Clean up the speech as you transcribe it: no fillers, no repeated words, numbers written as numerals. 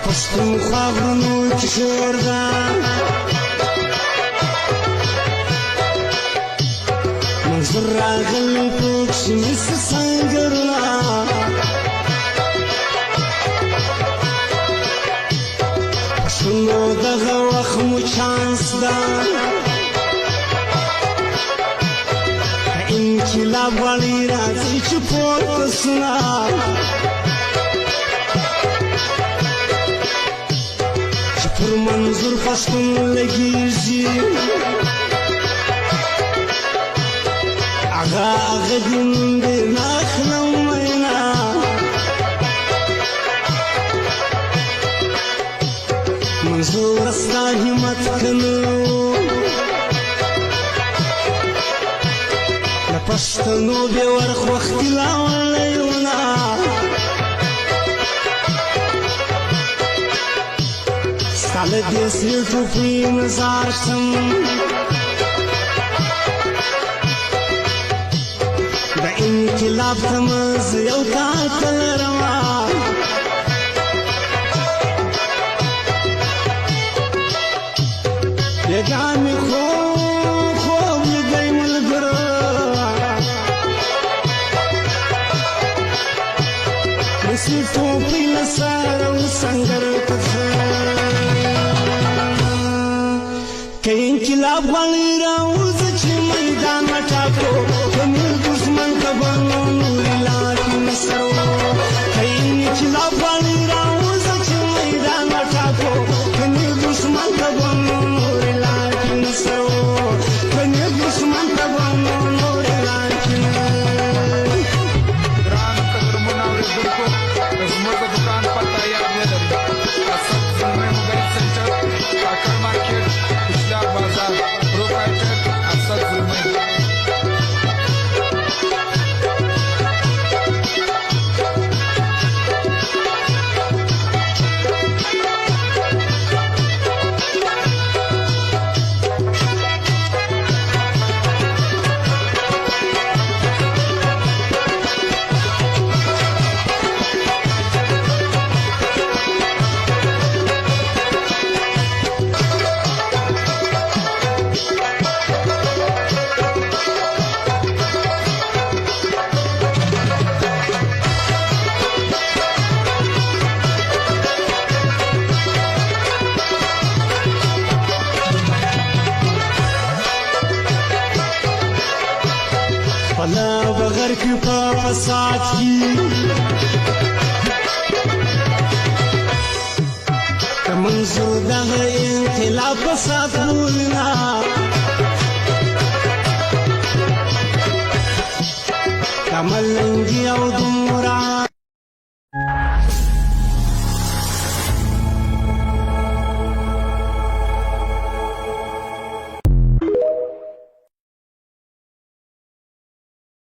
پښتون خاورونو کې شور ده منظور راغلی پکښې نیسه سنګرونه پښتونو دغه وخت مو چانس ده که انقلاب غواړئ راځئ چې پورته سونه پر منظور پښتون لګیږي هغه دین دې ناخلم مینا منظور ستا همت کنو له پښتنو بې ورخ وختي لاوړیونه ستا دې سیټو په انتظار شم د انقلاب تمز یو تاته لرمه یګانې خوب لیدی ملګرو د سیټو په له سره و سنګر ته که انقلاب غواړئ راوځه چې میدان وټاکو که میر دښمن ته به نو نورې لارې نسرو که انقلاب غواړئ راوځه چې میدان وټاکو که میر دښمن ته به نو نورې لارې نسرو که میر دښمن ته به نو نورې لارې ګرانو قدرمنو اورېدونکو زموږ د دوکان پته یاد ولرئ اسد زلمی موبایل سنټر کاکړ مارکېټ هوښیار بازار پروپرایټر اسد زلمی پله بغیر کې په فساد کې د منظور دغه انقلاب فساد بولنا